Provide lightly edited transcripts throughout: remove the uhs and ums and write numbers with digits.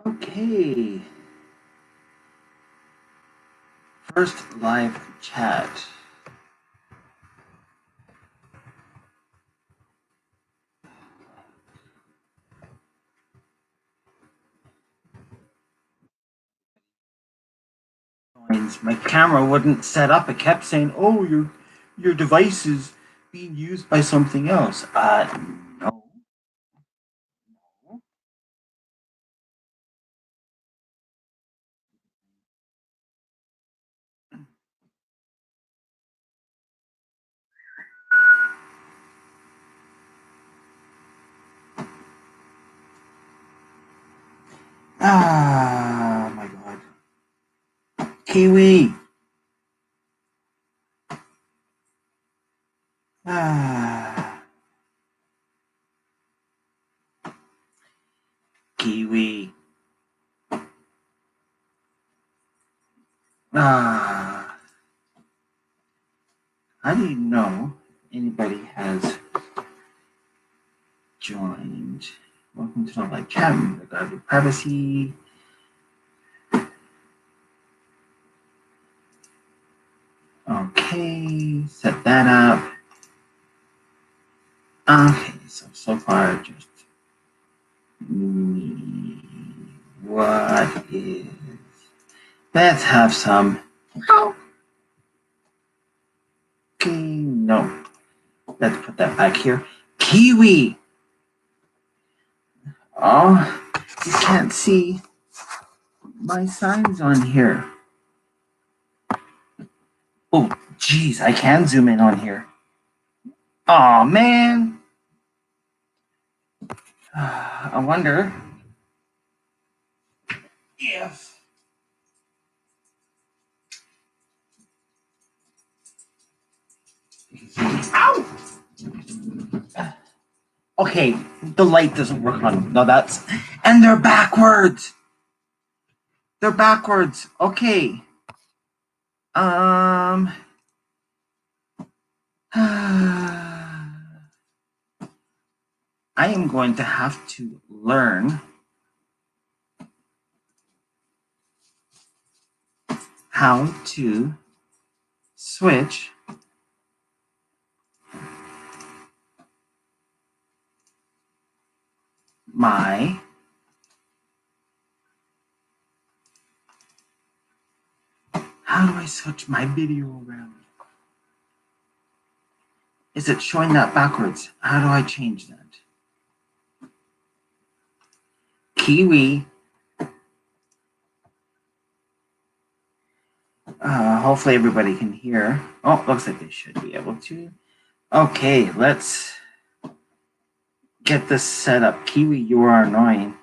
Okay, first live chat. My camera wouldn't set up. It kept saying, "Oh, your device is being used by something else." No. Ah, my God. Kiwi. Ah, Kiwi. Ah, how do you know anybody has joined? Welcome to the live chat. Regarding privacy. Okay, set that up. Okay, so far just me. What is? Let's have some. Okay, no. Let's put that back here. Kiwi. Oh, you can't see my signs on here. Oh, geez, I can zoom in on here. Oh man. I wonder if. Ow! Okay, the light doesn't work on. No, that's. And they're backwards. They're backwards. Okay. I am going to have to learn how to switch my how do I switch my video around? Is it showing that backwards? How do I change that? Kiwi. Hopefully everybody can hear. Oh, looks like they should be able to. Okay, let's get this set up. Kiwi, you are annoying.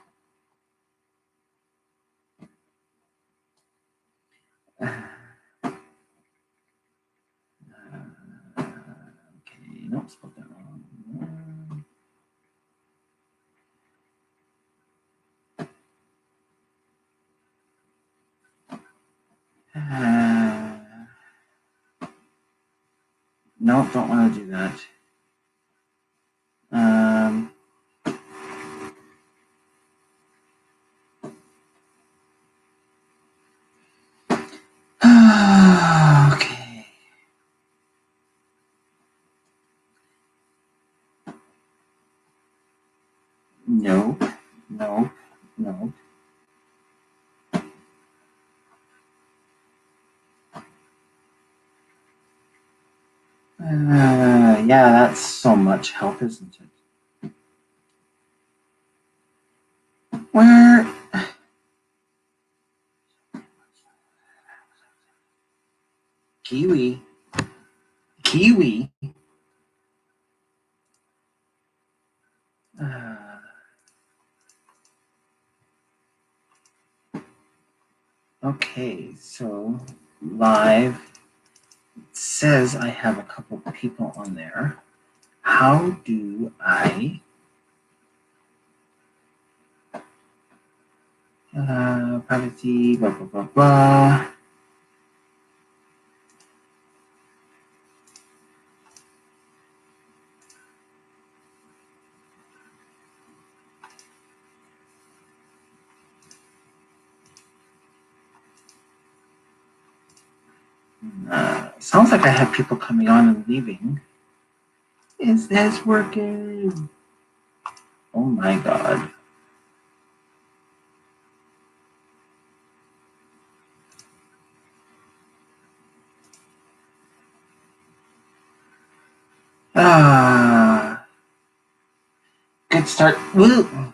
Okay, nope, spelled that wrong. Nope, don't want to do that. Okay. Nope, nope, nope. Yeah, that's so much help, isn't it? Where? Kiwi. Kiwi. Okay, so live says I have a couple people on there. How do I privacy blah blah blah blah? Sounds like I have people coming on and leaving. Is this working? Oh my god. Good start. Woo!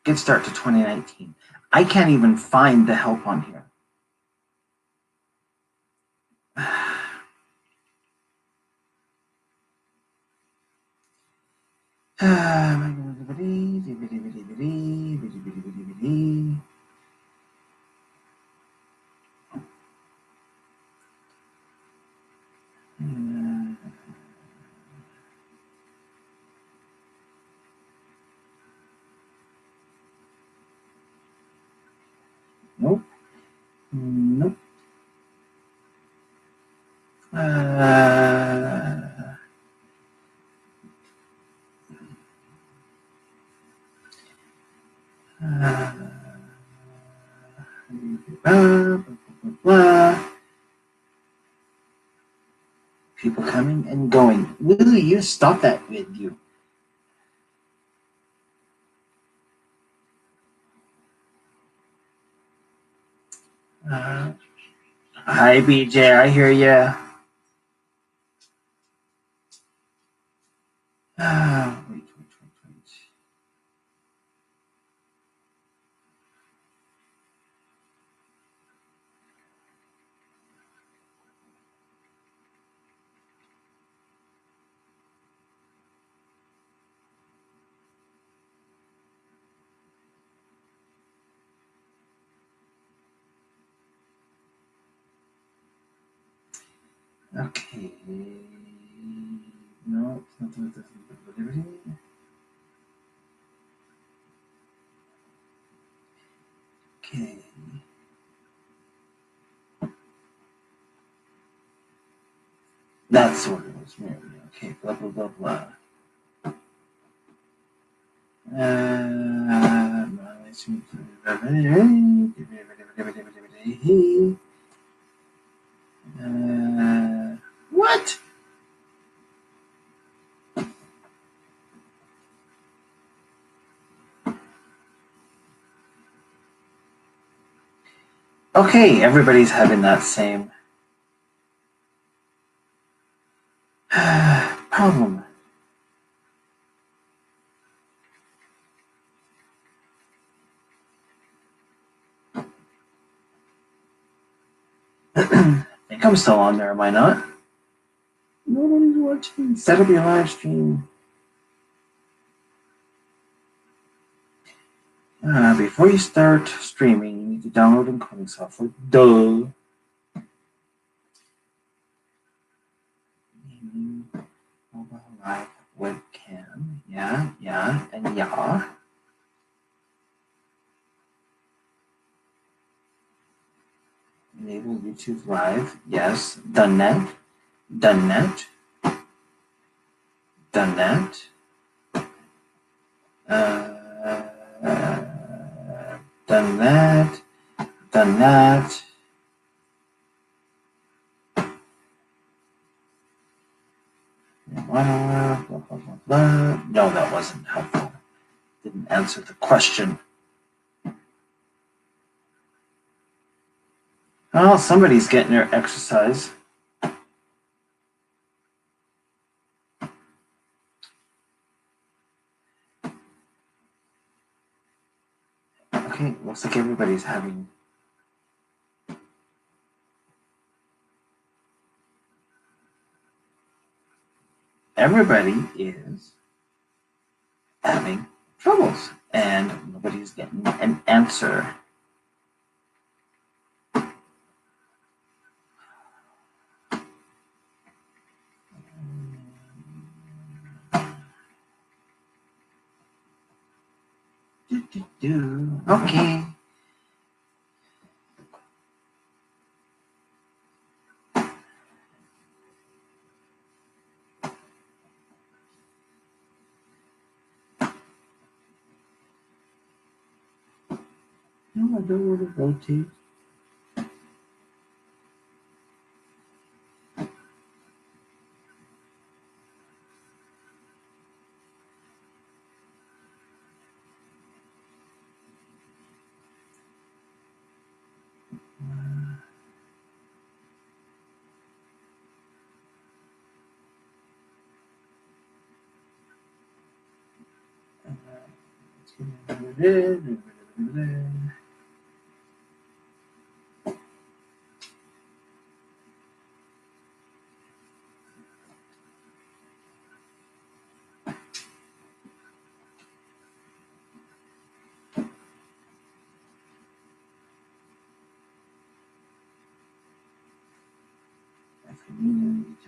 Good start to 2019. I can't even find the help on here. Nope. Nope. People coming and going. Will you stop that with you? Hi, BJ. I hear ya. Wait. Okay. No, it's not liberty. Okay. That's what it was. Okay, blah, blah, blah, blah. What? Okay, everybody's having that same problem. I think I'm still on there, am I not? Nobody's watching. Set up your live stream. Before you start streaming, you need to download encoding software. Duh. Mobile live webcam. Yeah, and yeah. Enable YouTube Live. Yes. Done that. Done that. Done that. Done that. Done that. Blah, blah, blah, blah. No, that wasn't helpful. Didn't answer the question. Well, somebody's getting their exercise. Okay, looks like everybody's having. Everybody is having troubles, and nobody's getting an answer. Okay. No, I don't want to rotate.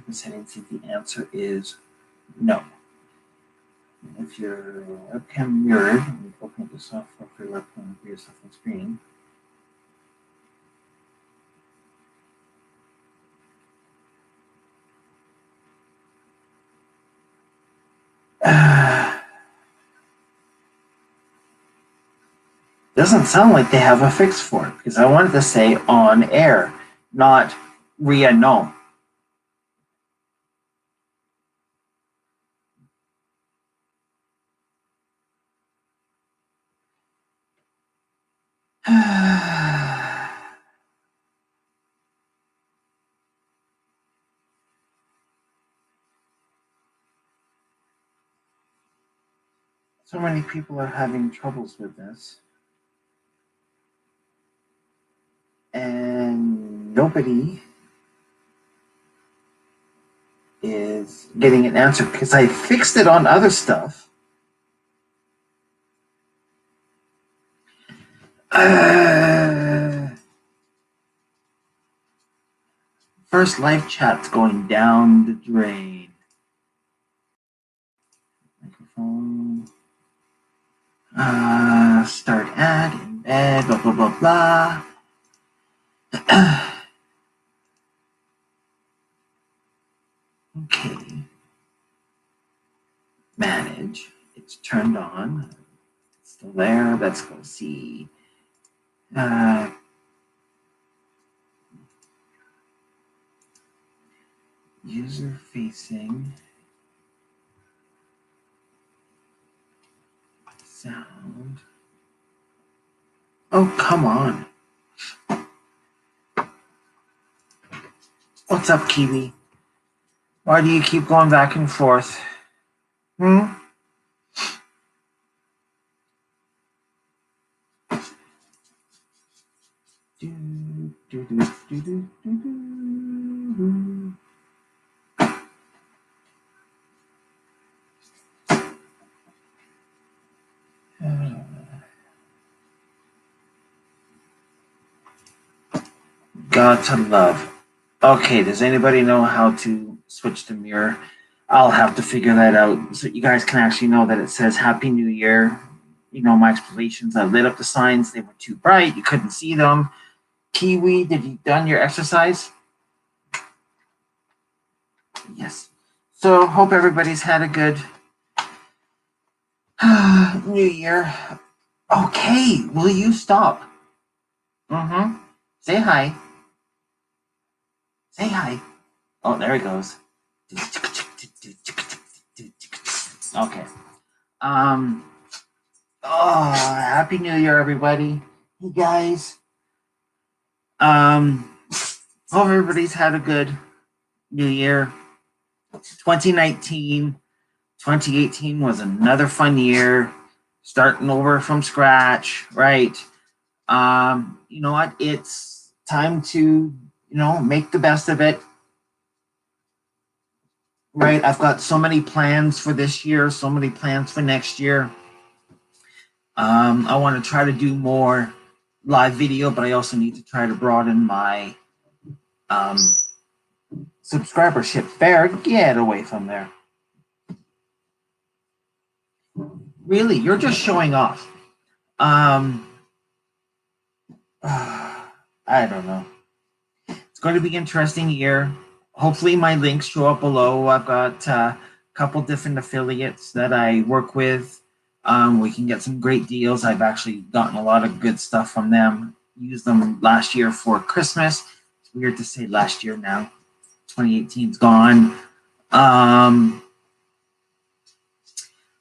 Settings, the answer is no. If your webcam mirrored, and you open up the software for your webcam for yourself on screen. Doesn't sound like they have a fix for it, because I wanted to say on air, not Ria no. So many people are having troubles with this. And nobody is getting an answer, because I fixed it on other stuff. First live chat's going down the drain. Microphone. Start ad, embed, blah, blah, blah, blah. Okay. Manage. It's turned on. It's still there. Let's go see. User facing sound. Oh, come on. What's up, Kiwi? Why do you keep going back and forth? Got to love. Okay, does anybody know how to switch to mirror? I'll have to figure that out so you guys can actually know that it says Happy New Year. You know, my explanations. I lit up the signs. They were too bright. You couldn't see them. Kiwi, did you done your exercise? Yes. So hope everybody's had a good New Year. Okay, will you stop? Say hi. Say hi. Oh, there he goes. Okay. Oh, Happy New Year, everybody. Hey, guys. Hope everybody's had a good New Year. 2019, 2018 was another fun year. Starting over from scratch, right? You know what? It's time to, make the best of it. Right? I've got so many plans for this year, so many plans for next year. I want to try to do more live video, but I also need to try to broaden my subscribership. Bear, get away from there. Really, you're just showing off. I don't know. It's going to be an interesting year. Hopefully my links show up below. I've got a couple different affiliates that I work with. We can get some great deals. I've actually gotten a lot of good stuff from them. Used them last year for Christmas. It's weird to say last year now. 2018's gone.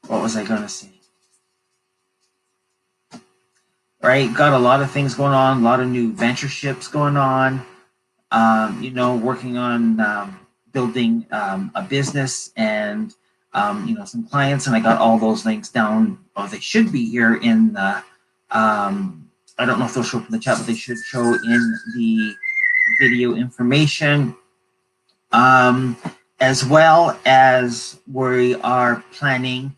What was I going to say? Right, got a lot of things going on, a lot of new ventureships going on. Working on building a business, and some clients, and I got all those links down. Well, they should be here in the. I don't know if they'll show up in the chat, but they should show in the video information. As well as we are planning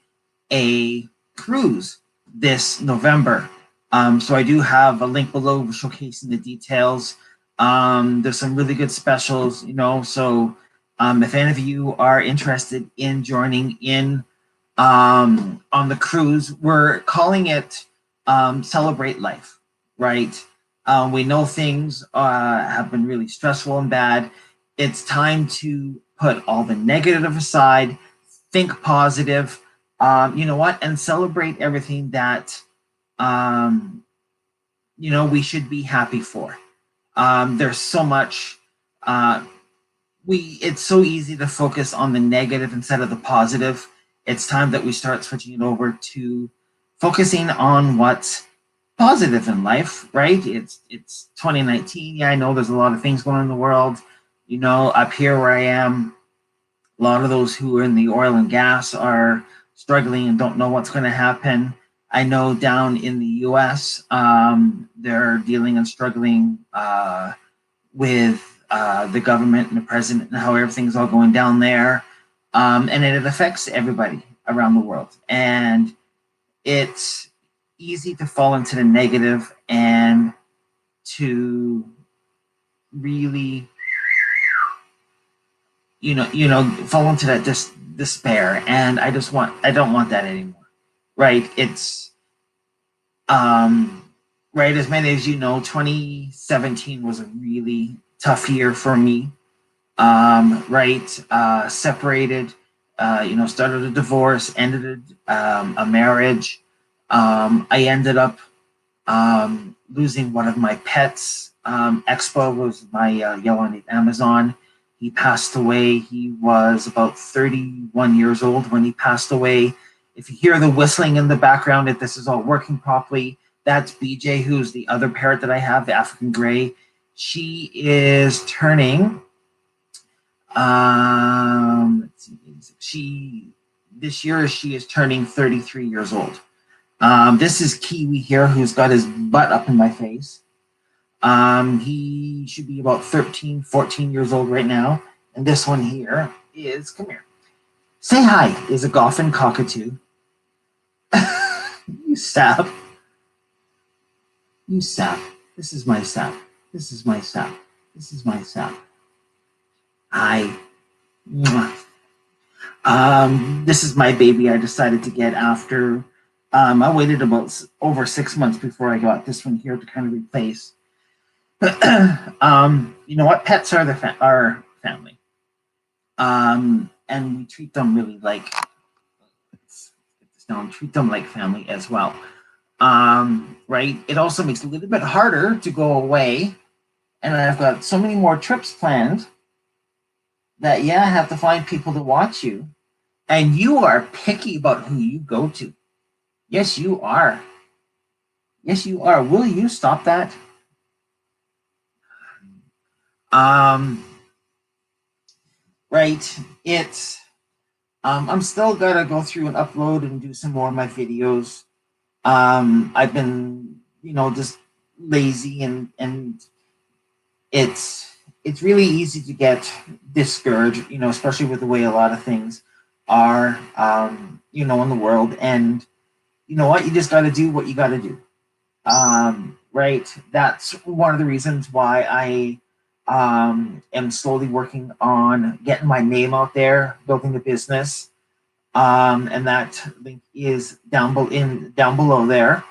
a cruise this November. So I do have a link below showcasing the details. There's some really good specials, so if any of you are interested in joining in on the cruise, we're calling it Celebrate Life, right? We know things have been really stressful and bad. It's time to put all the negative aside, think positive, and celebrate everything that, we should be happy for. There's so much, it's so easy to focus on the negative instead of the positive. It's time that we start switching it over to focusing on what's positive in life, right? It's 2019. Yeah, I know there's a lot of things going on in the world. Up here where I am, a lot of those who are in the oil and gas are struggling and don't know what's going to happen. I know down in the US, they're dealing and struggling with the government and the president and how everything's all going down there. And it affects everybody around the world. And it's easy to fall into the negative and to really fall into that despair, and I don't want that anymore, right? It's right, as many as 2017 was a really tough year for me, right? Separated, started a divorce, ended a marriage. I ended up losing one of my pets. Expo was my yellow Amazon. He passed away. He was about 31 years old when he passed away. If you hear the whistling in the background, if this is all working properly, that's BJ, who's the other parrot that I have, the African Gray. She is turning, this year she is turning 33 years old. This is Kiwi here, who's got his butt up in my face. He should be about 13, 14 years old right now. And this one here is, come here. Say hi, is a Goffin cockatoo. You sap. You sap. This is my sap. This is my sap. This is my sap. Hi. This is my baby I decided to get after. I waited about over 6 months before I got this one here to kind of replace. You know what? Pets are our family, and we treat them really like. Let's get this down. Treat them like family as well, right? It also makes it a little bit harder to go away, and I've got so many more trips planned that I have to find people to watch you, and you are picky about who you go to. Yes, you are. Yes, you are. Will you stop that? Right, it's I'm still gonna go through and upload and do some more of my videos. I've been just lazy, and it's really easy to get discouraged, especially with the way a lot of things are in the world. And you know what, you just got to do what you got to do. Right, that's one of the reasons why I am slowly working on getting my name out there, building the business, and that link is down below there.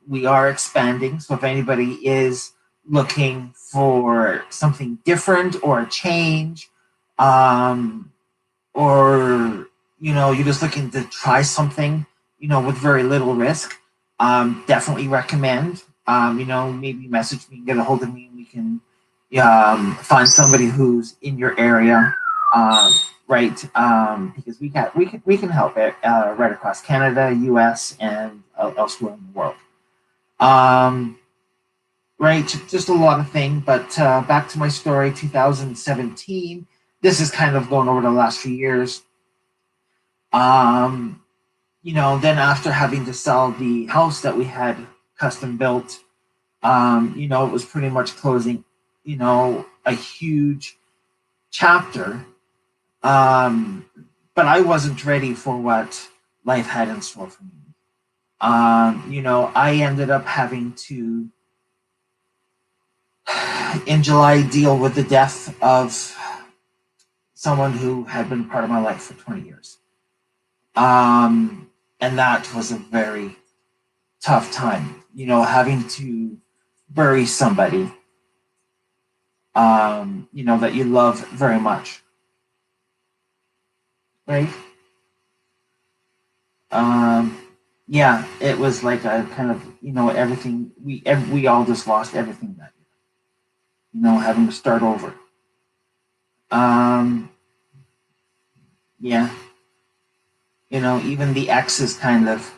We are expanding, so if anybody is looking for something different or a change, or you're just looking to try something, with very little risk, definitely recommend. Maybe message me and get a hold of me, and we can find somebody who's in your area, right? Because we can help it right across Canada, US, and elsewhere in the world. Right, just a lot of things. But back to my story, 2017. This is kind of going over the last few years. Um, then after having to sell the house that we had custom built, it was pretty much closing, a huge chapter. Um, but I wasn't ready for what life had in store for me. I ended up having to, in July, deal with the death of someone who had been part of my life for 20 years. And that was a very tough time, having to bury somebody, that you love very much. Right? Um, yeah, it was like a kind of, everything, we all just lost everything that year, having to start over. Um, yeah, even the ex is kind of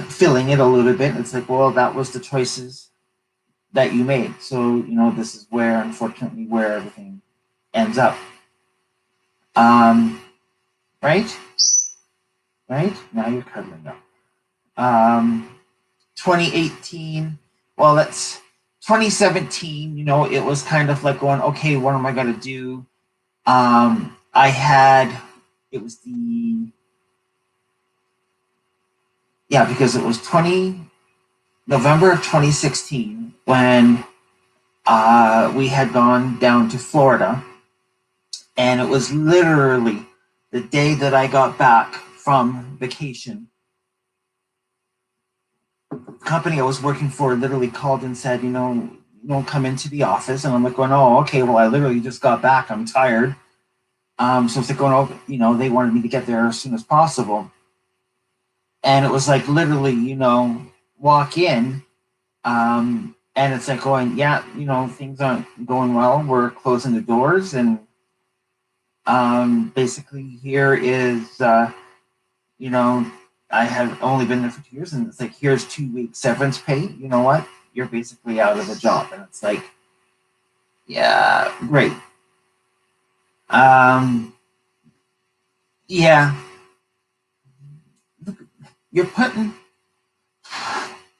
filling it a little bit. It's like, well, that was the choices that you made. So, this is where, unfortunately, where everything ends up. Um, right? Right? Now you're cuddling up. 2018, well, that's 2017, it was kind of like going, okay, what am I going to do? I had, it was the, yeah, because it was November of 2016 when we had gone down to Florida, and it was literally the day that I got back from vacation. The company I was working for literally called and said, come into the office. And I'm like going, oh, okay, well, I literally just got back. I'm tired. So it's like going, oh, they wanted me to get there as soon as possible. And it was like literally, walk in, and it's like going, yeah, things aren't going well. We're closing the doors, and basically here is, I have only been there for 2 years, and it's like, here's 2 weeks severance pay. You know what? You're basically out of a job, and it's like, yeah, great. Yeah, you're putting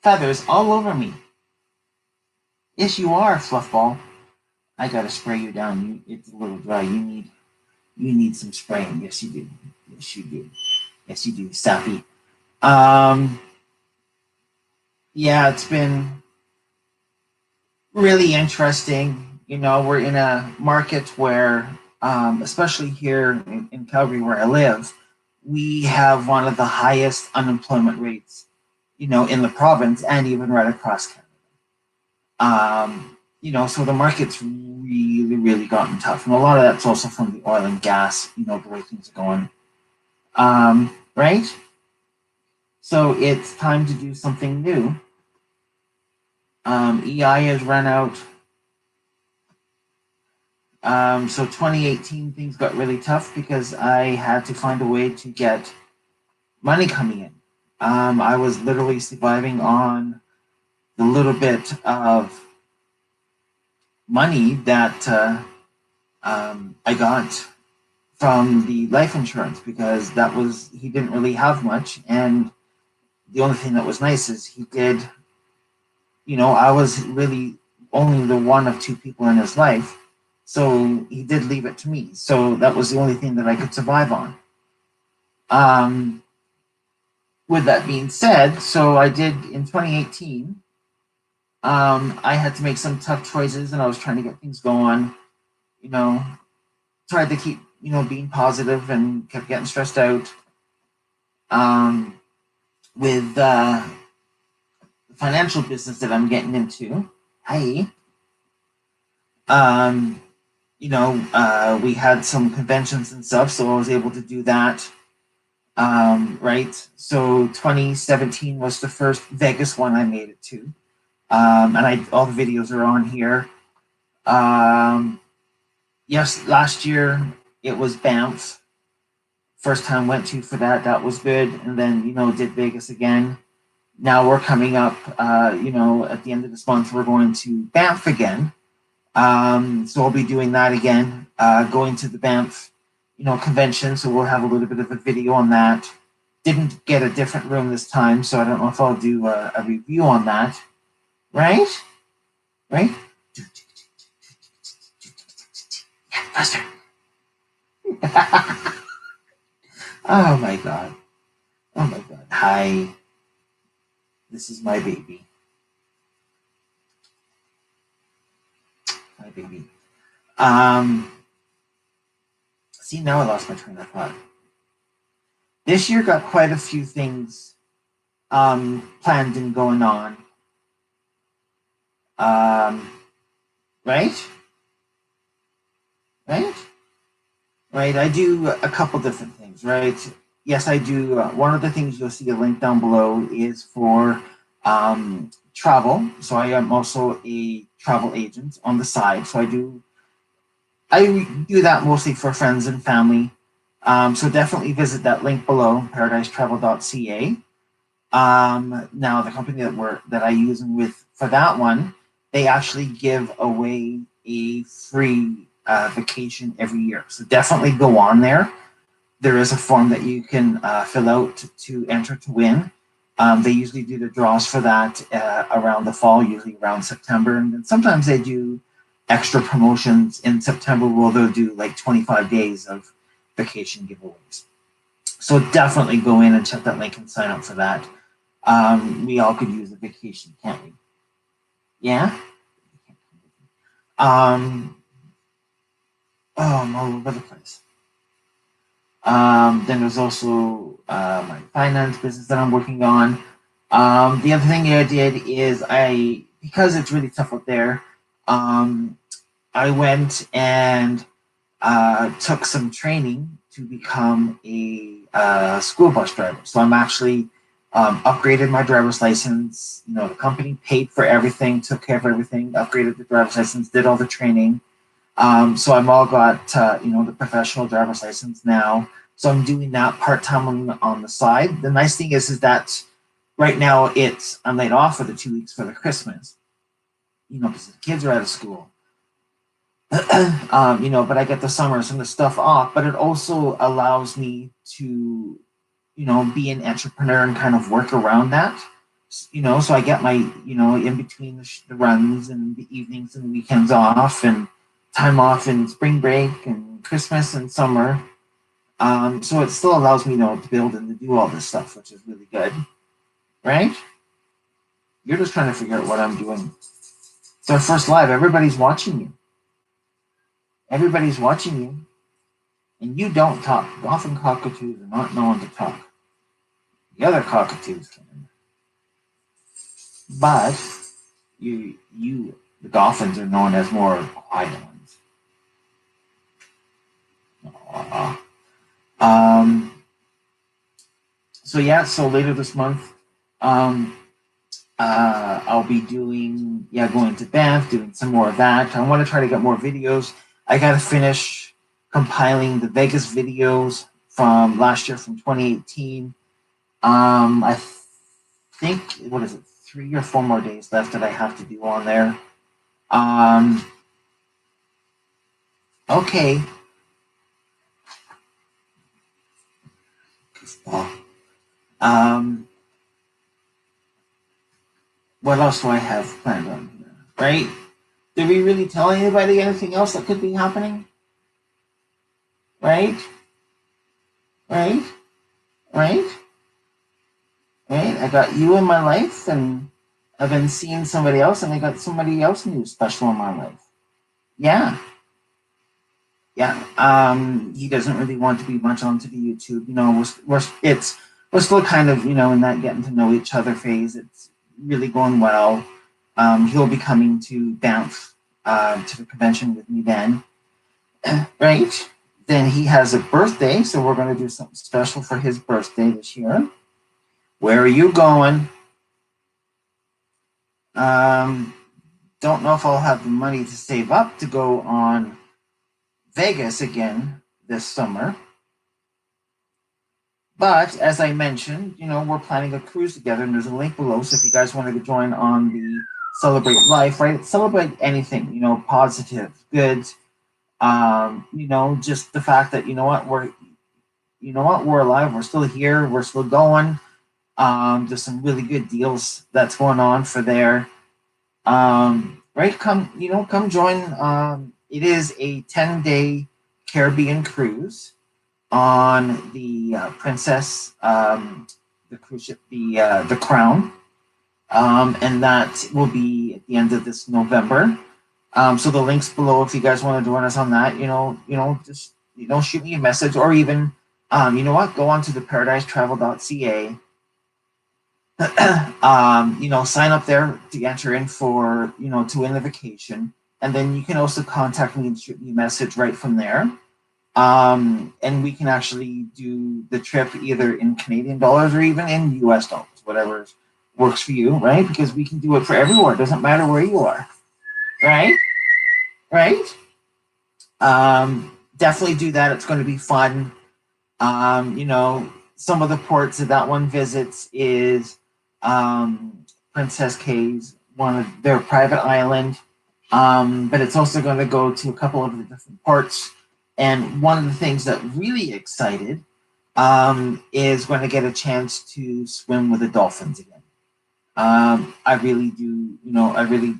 feathers all over me. Yes, you are, Fluffball. I gotta spray you down. It's a little dry. You need some spraying. Yes, you do. Yes, you do. Yes, you do. Sappy. Yeah, it's been really interesting. We're in a market where, especially here in Calgary, where I live, we have one of the highest unemployment rates, in the province and even right across Canada. So the market's really, really gotten tough. And a lot of that's also from the oil and gas, the way things are going. Right? So it's time to do something new. EI has run out. So 2018, things got really tough because I had to find a way to get money coming in. I was literally surviving on the little bit of money that I got from the life insurance, because he didn't really have much. And the only thing that was nice is he did, I was really only the one of two people in his life. So he did leave it to me. So that was the only thing that I could survive on. With that being said, so I did in 2018. I had to make some tough choices, and I was trying to get things going. Tried to keep being positive, and kept getting stressed out. With the financial business that I'm getting into. Hey. We had some conventions and stuff, so I was able to do that. Right. So 2017 was the first Vegas one I made it to. And all the videos are on here. Yes, last year it was Banff. First time went to for that. That was good. And then, did Vegas again. Now we're coming up, at the end of this month, we're going to Banff again. So I'll be doing that again, going to the Banff convention, so we'll have a little bit of a video on that. Didn't get a different room this time, so I don't know if I'll do a review on that. Right? Right? Yeah, faster. Oh my god. Oh my god. Hi. This is my baby. My baby. See, now I lost my train of thought. This year got quite a few things planned and going on. Right? Right? Right? I do a couple different things, right? Yes, I do. One of the things you'll see a link down below is for travel. So I am also a travel agent on the side. So I do that mostly for friends and family. So definitely visit that link below, paradisetravel.ca. Now the company that I use with for that one, they actually give away a free vacation every year. So definitely go on there. There is a form that you can fill out to enter to win. They usually do the draws for that around the fall, usually around September, and then sometimes they do extra promotions in September where they'll do like 25 days of vacation giveaways. So definitely go in and check that link and sign up for that. We all could use a vacation, can't we? Yeah? Oh, I'm all over the place. Then there's also my finance business that I'm working on. The other thing I did is because it's really tough out there, I went and took some training to become a school bus driver. So I'm actually upgraded my driver's license. The company paid for everything, took care of everything, upgraded the driver's license, did all the training. So I'm all got the professional driver's license now. So I'm doing that part-time on the side. The nice thing is that right now I'm laid off for the 2 weeks for the Christmas, because the kids are out of school. But I get the summers and the stuff off, but it also allows me to, be an entrepreneur and kind of work around that. So I get my, in between the runs and the evenings and weekends off and time off in spring break and Christmas and summer. So it still allows me, to build and to do all this stuff, which is really good. Right? You're just trying to figure out what I'm doing. It's our first live. Everybody's watching you. Everybody's watching you. And you don't talk. Often cockatoos are not known to talk. The other cockatoos can. But the dolphins are known as more quiet ones. So later this month, I'll be going to Banff, doing some more of that. I want to try to get more videos. I got to finish compiling the Vegas videos from last year, from 2018. I think, 3 or 4 more days left that I have to do on there. Okay. What else do I have planned on here? Right? Did we really tell anybody anything else that could be happening? Right? Right? Right? Right? I got you in my life, and I've been seeing somebody else, and I got somebody else new special in my life. Yeah. Yeah. He doesn't really want to be much onto the YouTube. We're still kind of, in that getting to know each other phase. It's really going well. He'll be coming to Banff to the convention with me then. Right? Then he has a birthday, so we're going to do something special for his birthday this year. Where are you going? Don't know if I'll have the money to save up to go on Vegas again this summer. But as I mentioned, we're planning a cruise together, and there's a link below. So if you guys wanted to join on the Celebrate Life, right? Celebrate anything, positive, good, Just the fact that we're alive, we're still here, we're still going. There's some really good deals that's going on for there. Right, come join. It is a 10-day Caribbean cruise on the Princess, the cruise ship, the Crown, and that will be at the end of this November. So the links below if you guys want to join us on that. Just shoot me a message, or even go on to the paradisetravel.ca. Sign up there to enter in for to win the vacation, and then you can also contact me and shoot me a message right from there. And we can actually do the trip either in Canadian dollars or even in US dollars, whatever works for you, right? Because we can do it for everywhere. It doesn't matter where you are, right? Right? Definitely do that. It's going to be fun. Some of the ports that one visits is Princess Cays, one of their private island. But it's also going to go to a couple of the different ports. And one of the things that really excited is going to get a chance to swim with the dolphins again. I really do, I really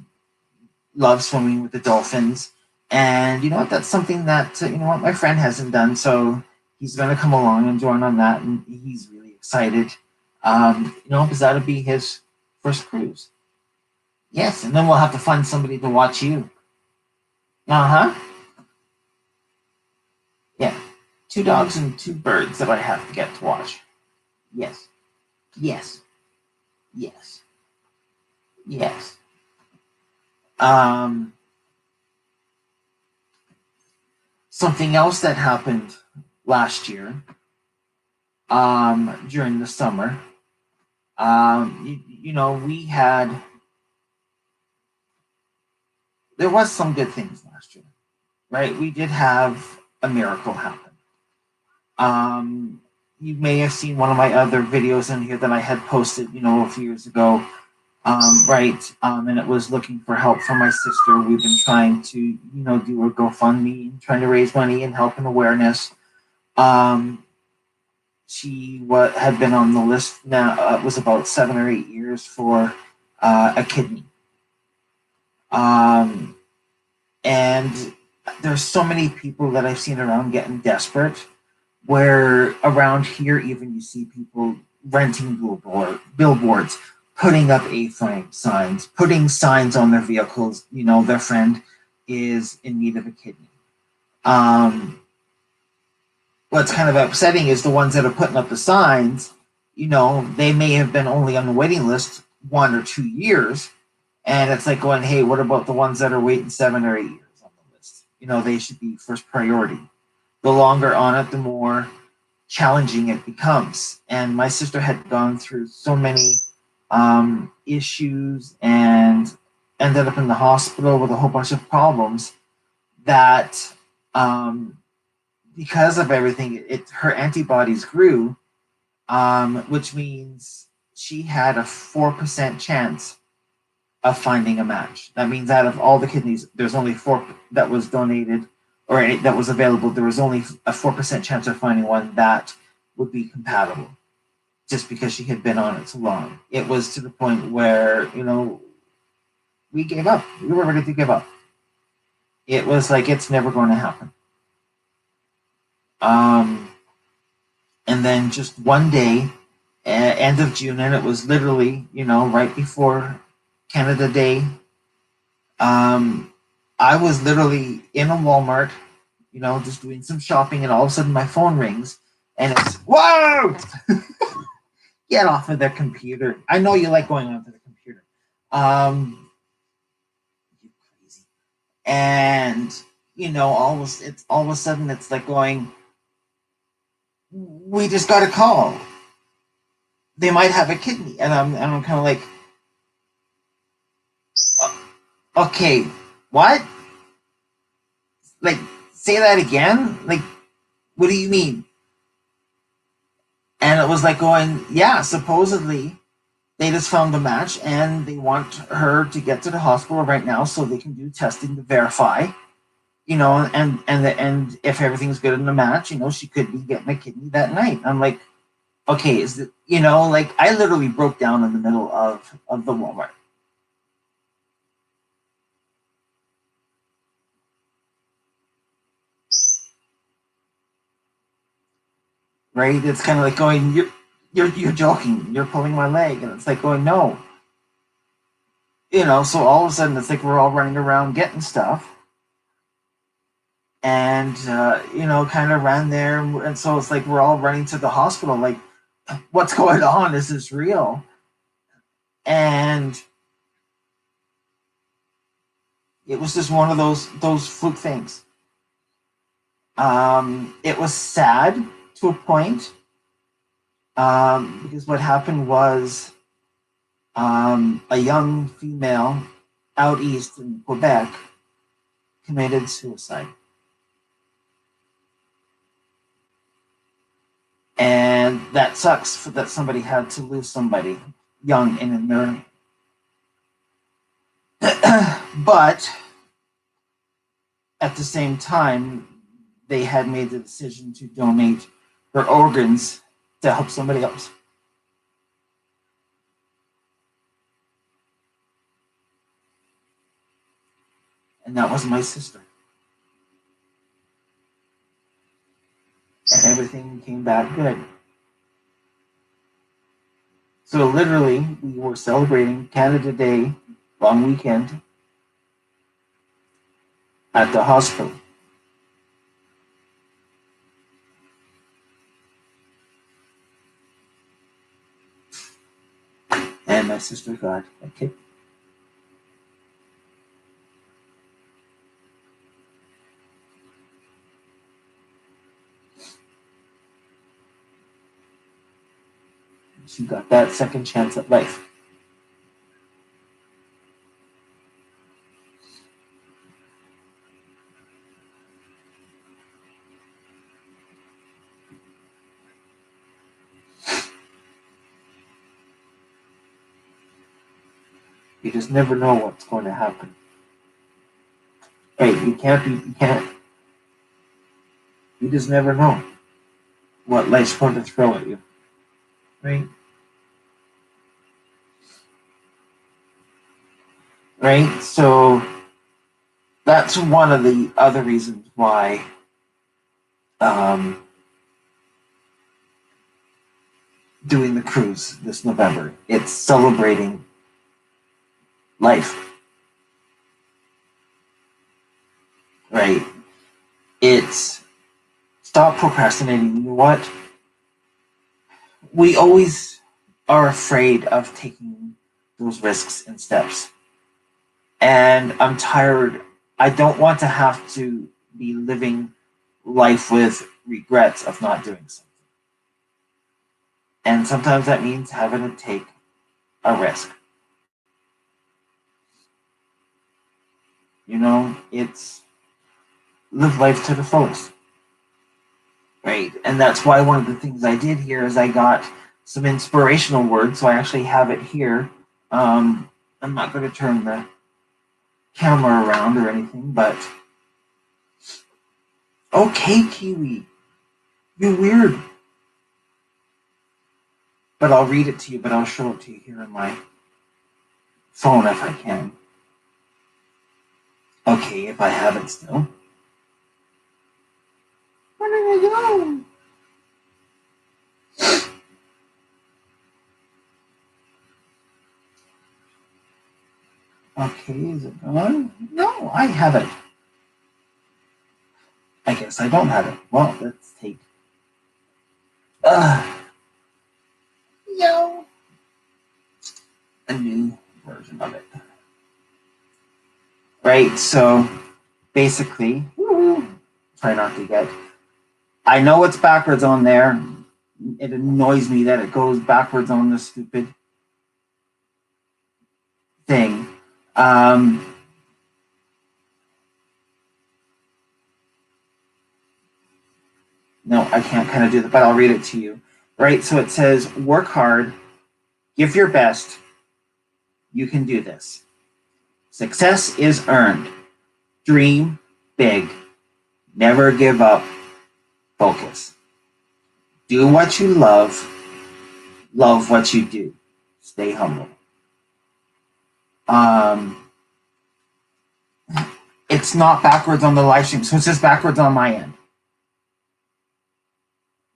love swimming with the dolphins. And that's something that, my friend hasn't done. So he's going to come along and join on that. And he's really excited, because that'll be his first cruise. Yes, and then we'll have to find somebody to watch you. Uh-huh. Yeah. 2 dogs and 2 birds that I have to get to watch. Yes. Yes. Yes. Yes. Something else that happened last year, during the summer, there was some good things last year, right? We did have a miracle happen. You may have seen one of my other videos in here that I had posted, a few years ago, right? And it was looking for help from my sister. We've been trying to, do a GoFundMe and trying to raise money and help and awareness. She had been on the list now. It was about 7 or 8 years for a kidney. And there's so many people that I've seen around getting desperate, where around here even you see people renting billboards, putting up A-frame signs, putting signs on their vehicles, their friend is in need of a kidney. What's kind of upsetting is the ones that are putting up the signs, they may have been only on the waiting list 1 or 2 years. And it's like going, hey, what about the ones that are waiting 7 or 8 years on the list? They should be first priority. The longer on it, the more challenging it becomes. And my sister had gone through so many issues and ended up in the hospital with a whole bunch of problems that because of everything, her antibodies grew, which means she had a 4% chance of finding a match. That means out of all the kidneys, there's only 4 that was donated or that was available. There was only a 4% chance of finding one that would be compatible, just because she had been on it so long. It was to the point where, we gave up. We were ready to give up. It was like, it's never going to happen. And then just one day, end of June, and it was literally, right before Canada Day, I was literally in a Walmart, just doing some shopping, and all of a sudden my phone rings, and it's, whoa! Get off of the computer. I know you like going onto the computer. You crazy. And, all of a sudden it's like going, we just got a call. They might have a kidney. And I'm kind of like, okay, what? Like, say that again? Like, what do you mean? And it was like going, yeah, supposedly they just found a match and they want her to get to the hospital right now so they can do testing to verify and if everything's good in the match, she could be getting a kidney that night. I'm like, okay, is it, like I literally broke down in the middle of the Walmart. Right? It's kind of like going, you're joking, you're pulling my leg, and it's like going, no. So all of a sudden it's like we're all running around getting stuff, and kind of ran there, and so it's like we're all running to the hospital, like, what's going on? Is this real? And it was just one of those fluke things. It was sad to a point, because what happened was, a young female out east in Quebec committed suicide. And that sucks that somebody had to lose somebody young and in their. But at the same time, they had made the decision to donate their organs to help somebody else. And that was my sister. And everything came back good. So literally, we were celebrating Canada Day long weekend at the hospital. And my sister got a kick. She got that second chance at life. You just never know what's going to happen. Right? You can't. You just never know what life's going to throw at you. Right? Right? So that's one of the other reasons why doing the cruise this November. It's celebrating life. Right? It's stop procrastinating. You know what? We always are afraid of taking those risks and steps. And I'm tired. I don't want to have to be living life with regrets of not doing something. And sometimes that means having to take a risk. It's live life to the fullest. Right? And that's why one of the things I did here is I got some inspirational words. So I actually have it here. I'm not going to turn the camera around or anything, but okay, Kiwi, you're weird. But I'll read it to you, but I'll show it to you here on my phone if I can. Okay, if I have it still. Where did I go? Okay, is it gone? No, I have it. I guess I don't have it. Well, let's take. A new version of it. Right, so basically, try not to get. I know it's backwards on there. It annoys me that it goes backwards on this stupid thing. No, I can't kind of do that, but I'll read it to you. Right, so it says, work hard, give your best, you can do this. Success is earned. Dream, big. Never give up. Focus. Do what you love. Love what you do. Stay humble. It's not backwards on the live stream, so it's just backwards on my end.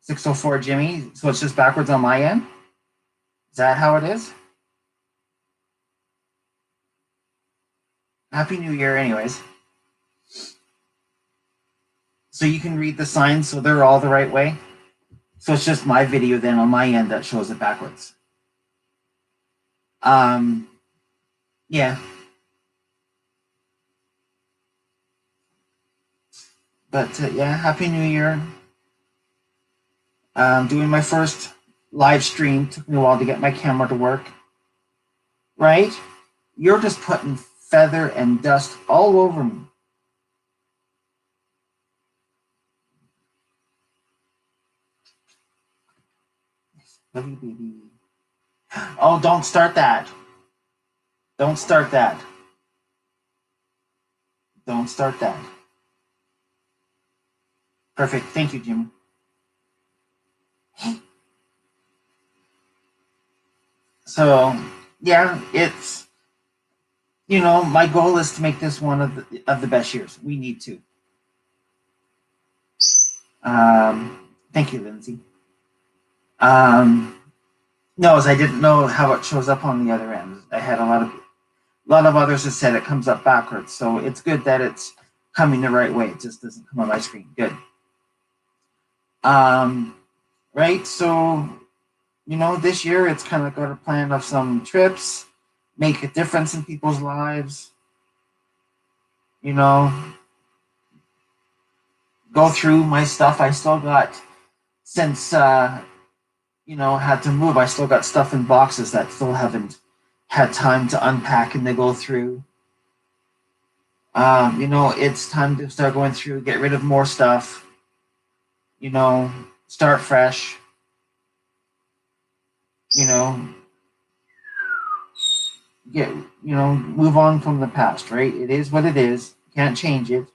604 Jimmy, so it's just backwards on my end? Is that how it is? Happy New Year, anyways. So you can read the signs, so they're all the right way. So it's just my video then on my end that shows it backwards. Yeah. But yeah, Happy New Year. Doing my first live stream. Took me a while to get my camera to work. Right? You're just putting feather and dust all over me. Love you, baby. Oh, don't start that. Don't start that. Don't start that. Perfect. Thank you, Jimmy. So, yeah, it's, my goal is to make this one of the best years. We need to. Thank you, Lindsay. No, as I didn't know how it shows up on the other end. I had a lot of others that said it comes up backwards. So it's good that it's coming the right way. It just doesn't come on my screen. Good. Right. So, this year it's kind of got a plan of some trips, make a difference in people's lives. Go through my stuff. I still got, since had to move, I still got stuff in boxes that still haven't had time to unpack and to go through. It's time to start going through, get rid of more stuff, start fresh, move on from the past, right? It is what it is. Can't change it.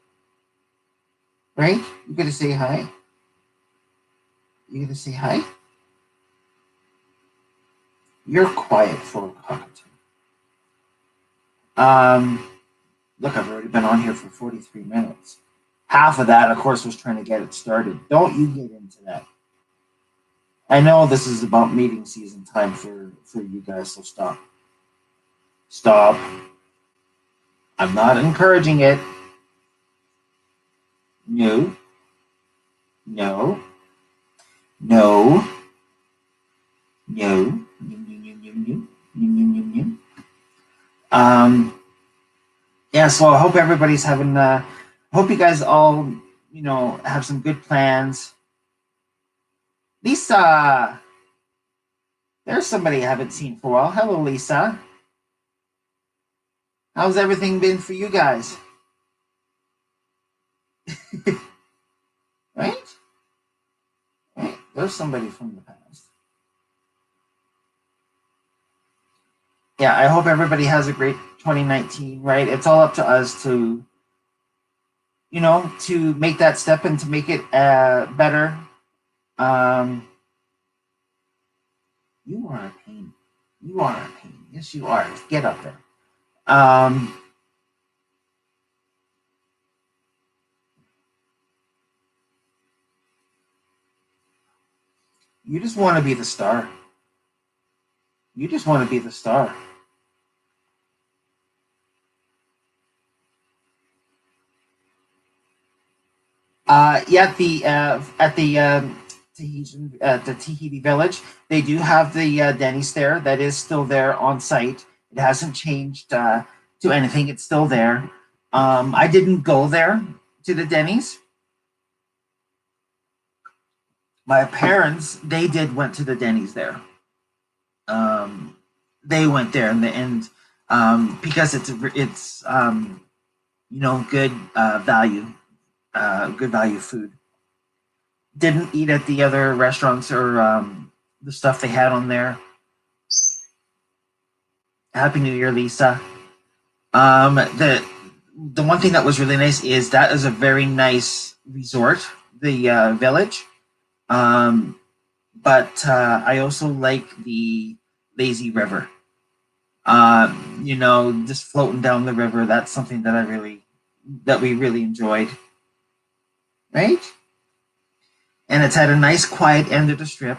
Right? You gotta say hi. You gotta say hi. You're quiet for a cockatoo. Look, I've already been on here for 43 minutes. Half of that, of course, was trying to get it started. Don't you get into that. I know this is about meeting season time for you guys, so stop. Stop. I'm not encouraging it. No. No. No. No. Yeah, so I hope everybody's having I hope you guys all, have some good plans. Lisa, there's somebody I haven't seen for a while. Hello, Lisa. How's everything been for you guys? Right? There's somebody from the past. Yeah, I hope everybody has a great 2019, right? It's all up to us to, to make that step and to make it better. You are a pain. You are a pain. Yes, you are. Get up there. You just want to be the star. You just want to be the star. Yeah, at the Tahiti Village, they do have the Denny's there. That is still there on site. It hasn't changed to anything. It's still there. I didn't go there to the Denny's. My parents, they went to the Denny's there. They went there and because it's good value, good value food. Didn't eat at the other restaurants or the stuff they had on there. Happy New Year, Lisa. the one thing that was really nice is that is a very nice resort, the village. Um, but I also like the lazy river. Just floating down the river. That's something that we really enjoyed, right? And it's had a nice, quiet end of the strip.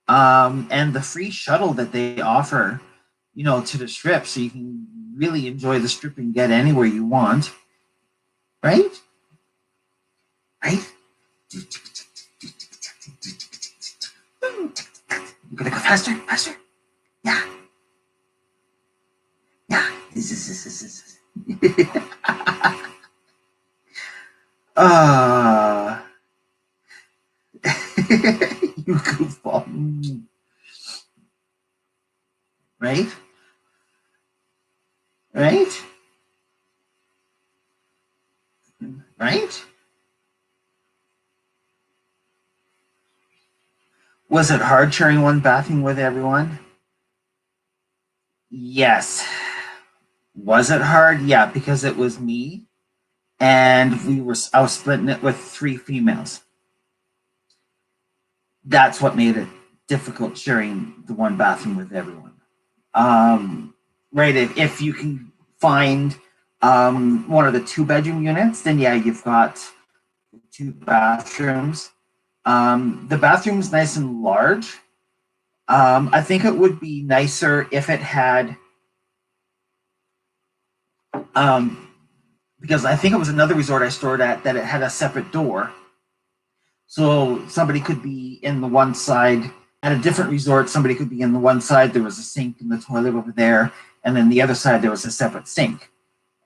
And the free shuttle that they offer, to the strip, so you can really enjoy the strip and get anywhere you want, right? Right? You gotta go faster, faster. Yeah, yeah. uh, you goofball. Right? Right? Right? Was it hard sharing one bathroom with everyone? Yes. Was it hard? Yeah, because it was me and I was splitting it with three females. That's what made it difficult sharing the one bathroom with everyone. Right. If you can find one of the two-bedroom units, then yeah, you've got two bathrooms. The bathroom's nice and large. I think it would be nicer if it had, um, because I think it was another resort I stored at that it had a separate door. So somebody could be in the one side at a different resort. Somebody could be in the one side. There was a sink and the toilet over there, and then the other side there was a separate sink.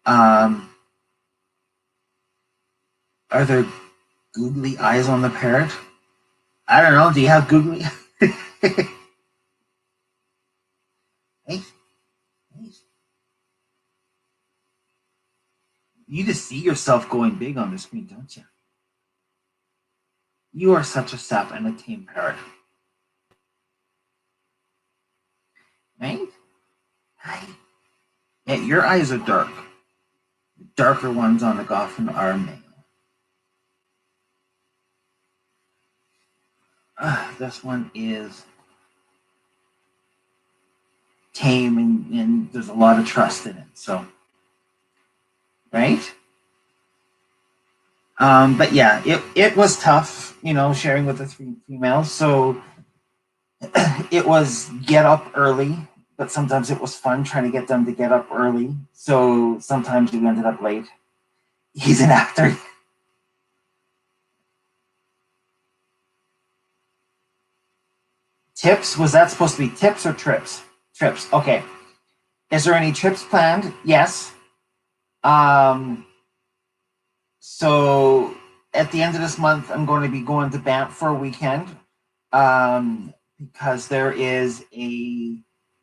Are there googly eyes on the parrot? I don't know. Do you have googly? Hey, hey, you just see yourself going big on the screen, don't you? You are such a sap and a tame parrot, right? Hi. Yeah, your eyes are dark. The darker ones on the Goffin are male. This one is tame and there's a lot of trust in it. So, right? But yeah, it was tough, sharing with the three females. So it was get up early, but sometimes it was fun trying to get them to get up early. So sometimes we ended up late. He's an actor. Tips? Was that supposed to be tips or trips? Trips. Okay. Is there any trips planned? Yes. Um, so at the end of this month, I'm going to be going to Banff for a weekend because there is a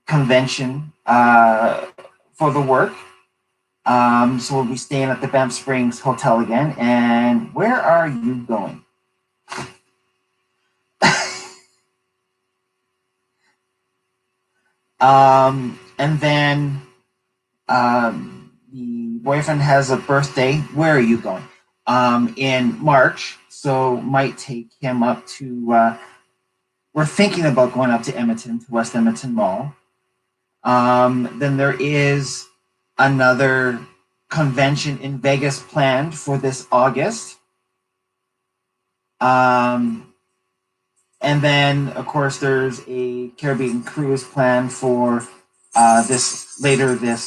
convention for the work. So we'll be staying at the Banff Springs Hotel again. And where are you going? And then the boyfriend has a birthday. Where are you going? In March. So might take him up to. We're thinking about going up to Edmonton, to West Edmonton Mall. Then there is another convention in Vegas planned for this August. And then, of course, there's a Caribbean cruise planned for this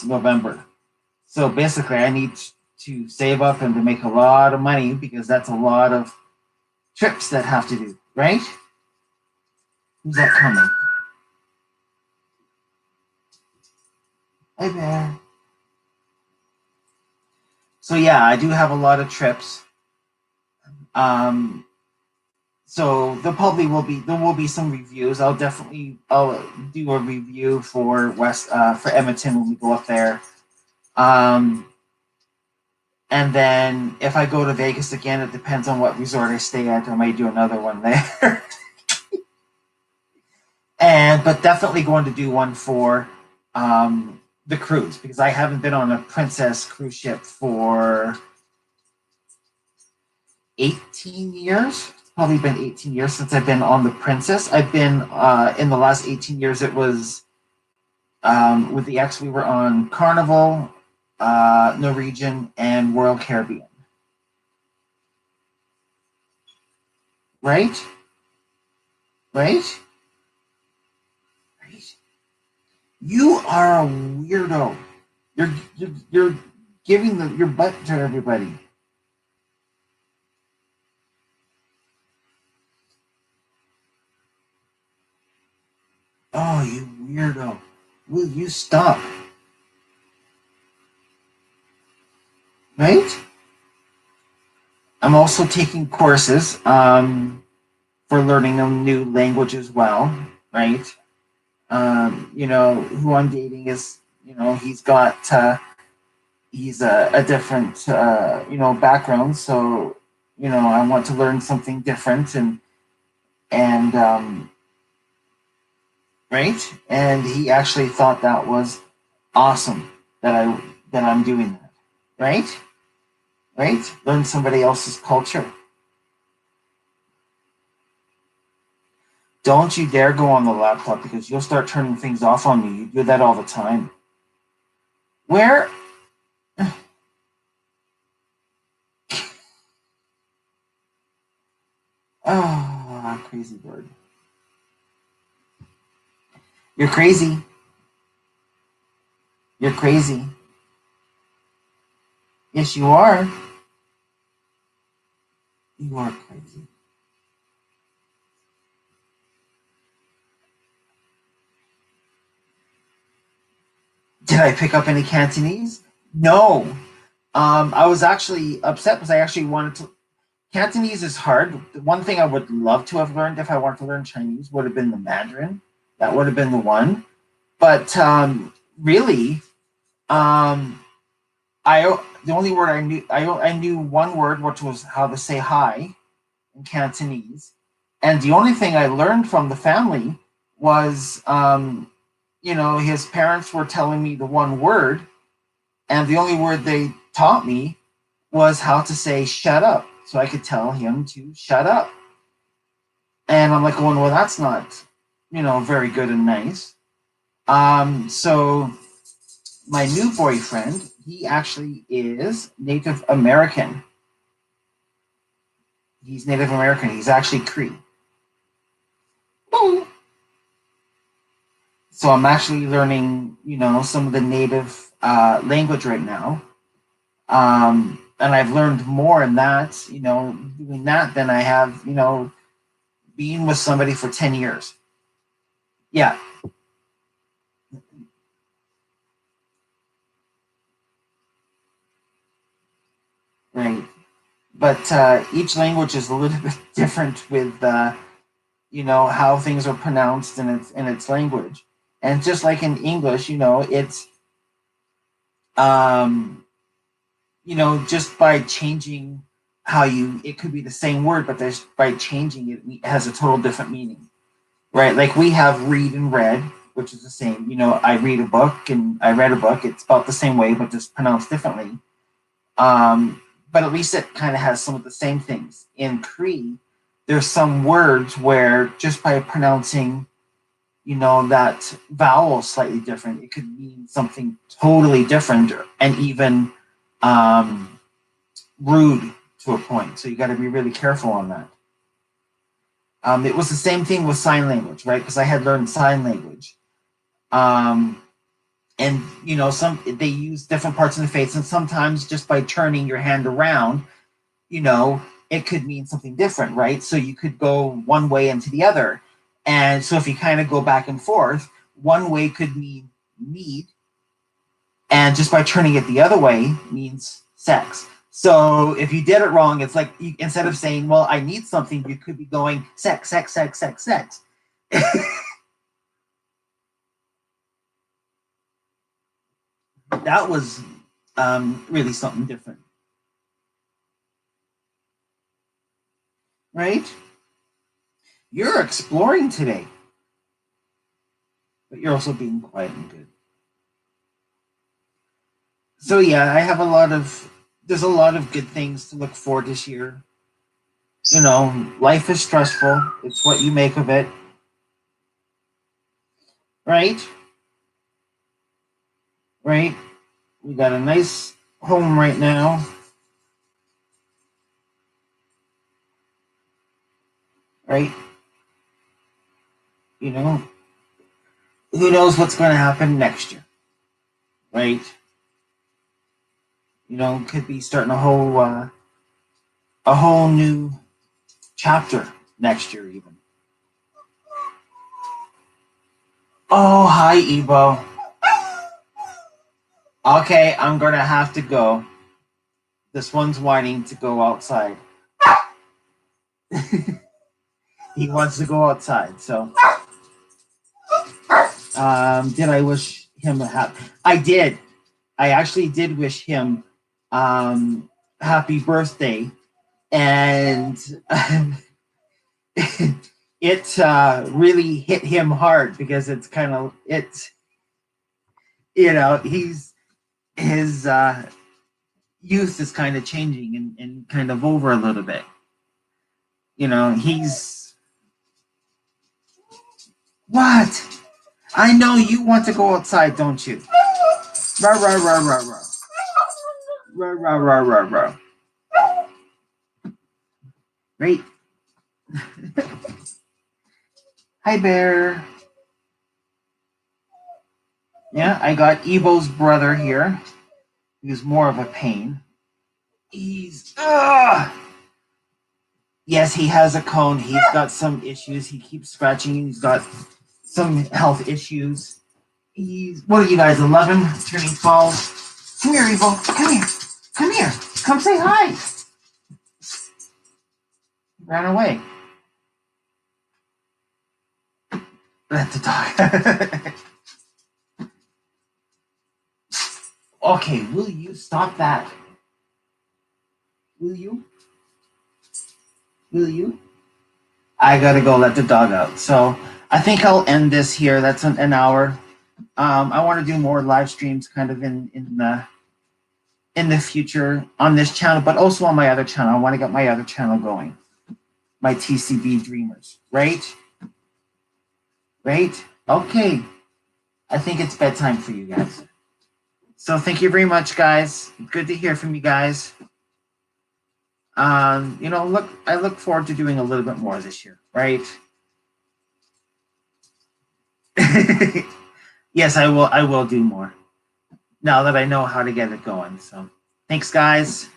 November. So basically, I need to save up and to make a lot of money because that's a lot of trips that have to do, right? Who's that coming? Hey there. So yeah, I do have a lot of trips. Um, so there will be some reviews. I'll do a review for for Edmonton when we go up there. Um, and then if I go to Vegas again, it depends on what resort I stay at. I might do another one there. But definitely going to do one for the cruise, because I haven't been on a Princess cruise ship for 18 years. It's probably been 18 years since I've been on the Princess. I've been in the last 18 years. It was with the ex. We were on Carnival, Norwegian, and Royal Caribbean. Right? Right? Right? You are a weirdo. You're giving your butt to everybody. Oh, you weirdo. Will you stop? Right? I'm also taking courses for learning a new language as well, right? Who I'm dating is, he's a different, background. So, I want to learn something different and right. And he actually thought that was awesome that I'm doing that, right? Right? Learn somebody else's culture. Don't you dare go on the laptop because you'll start turning things off on me. You do that all the time. Where? Oh, crazy bird. You're crazy. You're crazy. Yes, you are. You are crazy. Did I pick up any Cantonese? No. I was actually upset because I actually wanted to. Cantonese is hard. The one thing I would love to have learned if I wanted to learn Chinese would have been the Mandarin. That would have been the one. But really, um, the only word I knew one word, which was how to say hi in Cantonese, and the only thing I learned from the family was, his parents were telling me the one word, and the only word they taught me was how to say shut up, so I could tell him to shut up. And I'm like, well, that's not, very good and nice. So my new boyfriend, he actually is Native American. He's Native American. He's actually Cree. So I'm actually learning, some of the native language right now. And I've learned more in that, doing that than I have, being with somebody for 10 years. Yeah, right. But each language is a little bit different with, how things are pronounced in its language. And just like in English, it's um, just by changing it could be the same word, but there's by changing it has a total different meaning, right? Like we have read and read, which is the same. I read a book and I read a book. It's about the same way, but just pronounced differently. But at least it kind of has some of the same things. In Cree, there's some words where just by pronouncing, that vowel slightly different, it could mean something totally different and even um, rude to a point. So you got to be really careful on that. It was the same thing with sign language, right? Because I had learned sign language. Um, and some they use different parts of the face, and sometimes just by turning your hand around, you know it could mean something different, right? So you could go one way into the other, and so if you kind of go back and forth, one way could mean need, and just by turning it the other way means sex. So if you did it wrong, it's like instead of saying, well, I need something, you could be going sex, sex, sex, sex, sex. That was really something different, right? You're exploring today, but you're also being quiet and good. So yeah, I have a lot of there's a lot of good things to look for this year. You know, life is stressful. It's what you make of it, right? Right? We got a nice home right now, right? You know, who knows what's going to happen next year, right? You know, could be starting a whole new chapter next year, even. Oh, hi, Ebo. Okay, I'm gonna have to go. This one's whining to go outside. He wants to go outside. So, did I wish him a happy? I did. I actually did wish him happy birthday, and it really hit him hard because it's kind of it's he's his youth is kind of changing and kind of over a little bit. He's what? I know you want to go outside, don't you? Rah rah rah rah rah. Rah rah rah rah rah. Right? Hi, Bear. Yeah, I got Ebo's brother here. He's more of a pain. He's yes, he has a cone. He's got some issues. He keeps scratching. He's got some health issues. He's what are you guys? 11, turning 12. Come here, Ebo. Come here. Come here. Come say hi. He ran away. Let the dog. Okay, will you stop that? Will you? Will you? I gotta go let the dog out. So I think I'll end this here. That's an hour. I want to do more live streams, kind of in the future on this channel, but also on my other channel. I want to get my other channel going, my TCB Dreamers. Right? Right? Okay. I think it's bedtime for you guys. So thank you very much, guys. Good to hear from you guys. I look forward to doing a little bit more this year, right? Yes, I will do more now that I know how to get it going. So thanks, guys.